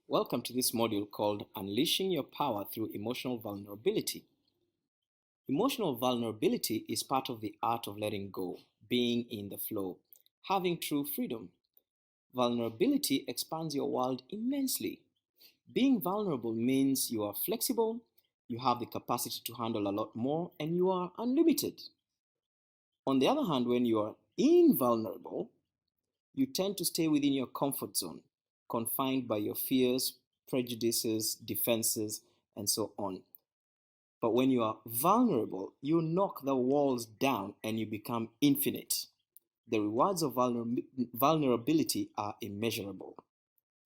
Welcome to this module called Unleashing Your Power Through Emotional Vulnerability. Emotional vulnerability is part of the art of letting go, being in the flow, having true freedom. Vulnerability expands your world immensely. Being vulnerable means you are flexible, you have the capacity to handle a lot more, and you are unlimited. On the other hand, when you are invulnerable, you tend to stay within your comfort zone, confined by your fears, prejudices, defenses, and so on. But when you are vulnerable, you knock the walls down and you become infinite. The rewards of vulnerability are immeasurable.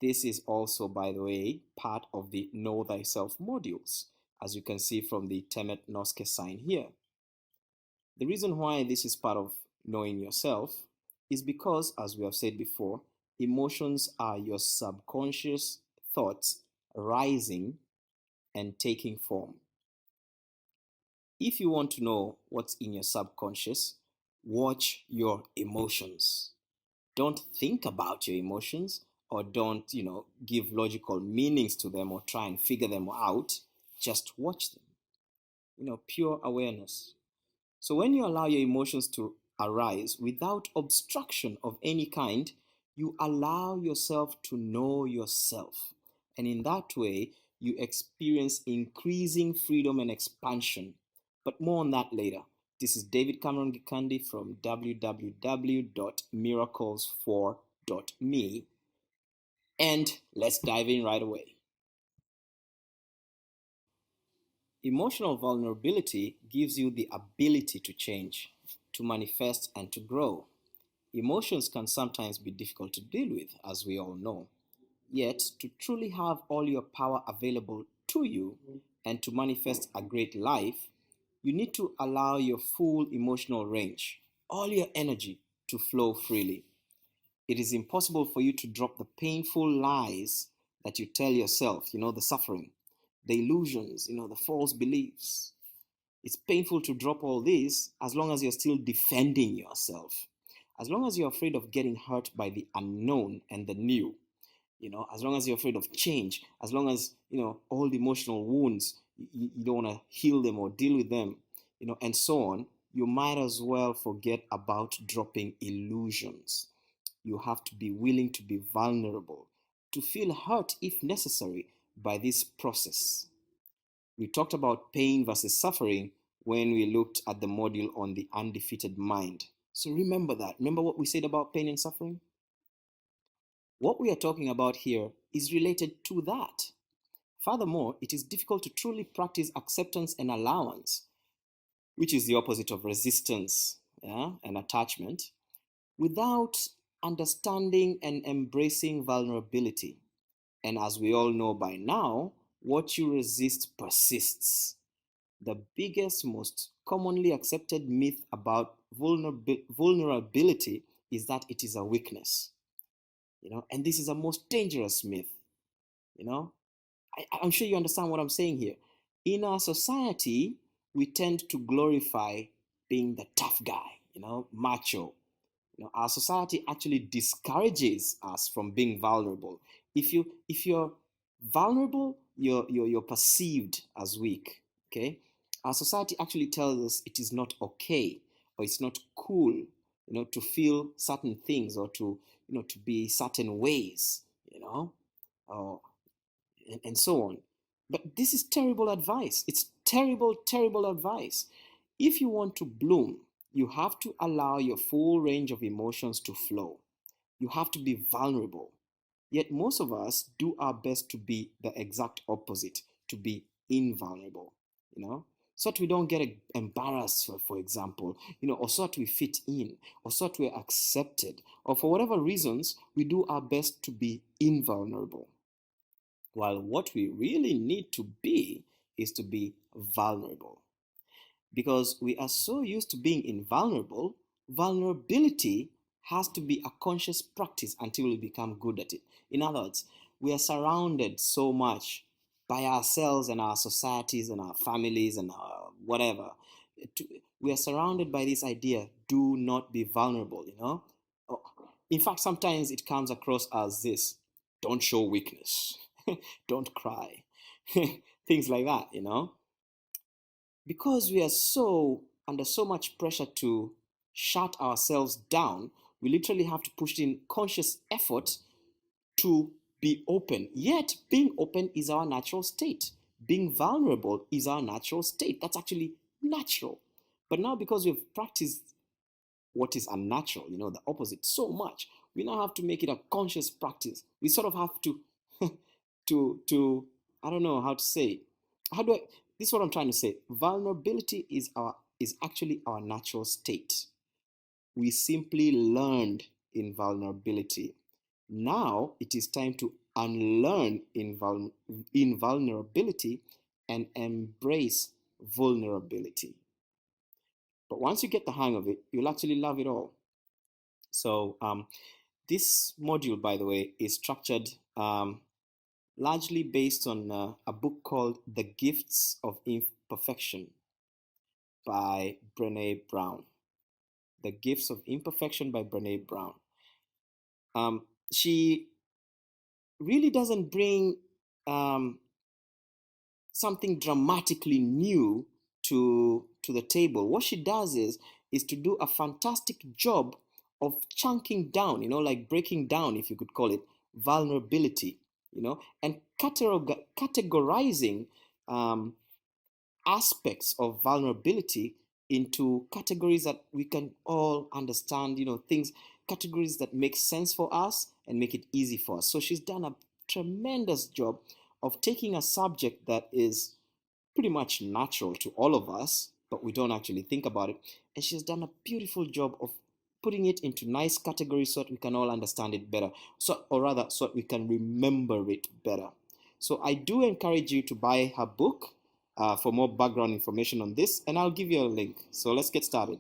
This is also, by the way, part of the Know Thyself modules, as you can see from the Temet Noske sign here. The reason why this is part of knowing yourself is because, as we have said before, emotions are your subconscious thoughts rising and taking form. If you want to know what's in your subconscious, watch your emotions. Don't think about your emotions, or don't, give logical meanings to them or try and figure them out. Just watch them. Pure awareness. So when you allow your emotions to arise without obstruction of any kind, you allow yourself to know yourself. And in that way, you experience increasing freedom and expansion. But more on that later. This is David Cameron Gikandi from www.miracles4.me. And let's dive in right away. Emotional vulnerability gives you the ability to change, to manifest, and to grow. Emotions can sometimes be difficult to deal with, as we all know. Yet, to truly have all your power available to you and to manifest a great life, you need to allow your full emotional range, all your energy, to flow freely. It is impossible for you to drop the painful lies that you tell yourself, the suffering, the illusions, the false beliefs. It's painful to drop all this as long as you're still defending yourself. As long as you're afraid of getting hurt by the unknown and the new, as long as you're afraid of change, as long as, all the emotional wounds, you don't want to heal them or deal with them, and so on, you might as well forget about dropping illusions. You have to be willing to be vulnerable, to feel hurt if necessary by this process. We talked about pain versus suffering when we looked at the module on the undefeated mind. So remember that. Remember what we said about pain and suffering? What we are talking about here is related to that. Furthermore, it is difficult to truly practice acceptance and allowance, which is the opposite of resistance, and attachment, without understanding and embracing vulnerability. And as we all know by now, what you resist persists. The biggest, most commonly accepted myth about vulnerability is that it is a weakness. And this is a most dangerous myth. I'm sure you understand what I'm saying here. In our society, we tend to glorify being the tough guy, macho. Our society actually discourages us from being vulnerable. If you're vulnerable, you're perceived as weak. Okay, our society actually tells us it is not okay or it's not cool, to feel certain things or to be certain ways, or and so on. But this is terrible advice. It's terrible, terrible advice. If you want to bloom, you have to allow your full range of emotions to flow. You have to be vulnerable. Yet most of us do our best to be the exact opposite, to be invulnerable, so that we don't get embarrassed, for example, or so that we fit in, or so that we're accepted, or for whatever reasons, we do our best to be invulnerable. While what we really need to be is to be vulnerable. Because we are so used to being invulnerable, vulnerability has to be a conscious practice until we become good at it. In other words, we are surrounded so much by ourselves and our societies and our families and our whatever. we are surrounded by this idea, do not be vulnerable, you know? Oh, in fact, sometimes it comes across as this, don't show weakness, don't cry, things like that, you know? Because we are so under so much pressure to shut ourselves down, we literally have to push in conscious effort to be open. Yet, being open is our natural state. Being vulnerable is our natural state. That's actually natural. But now, because we've practiced what is unnatural, you know, the opposite, so much, we now have to make it a conscious practice. We sort of have to, to, I don't know how to say it. How do I, this is what I'm trying to say. Vulnerability is actually our natural state. We simply learned invulnerability. Now it is time to unlearn invulnerability and embrace vulnerability. But once you get the hang of it, you'll actually love it all. So, this module, by the way, is structured largely based on a book called The Gifts of Imperfection by Brene Brown. The Gifts of Imperfection by Brene Brown. She really doesn't bring um, something dramatically new to the table. What she does is to do a fantastic job of chunking down, you know, like breaking down, if you could call it, vulnerability, you know, and categorizing um, aspects of vulnerability into categories that we can all understand, you know, things, categories that make sense for us and make it easy for us. So she's done a tremendous job of taking a subject that is pretty much natural to all of us, but we don't actually think about it. And she's done a beautiful job of putting it into nice categories so that we can all understand it better. So, or rather, so that we can remember it better. So I do encourage you to buy her book for more background information on this, and I'll give you a link. So let's get started.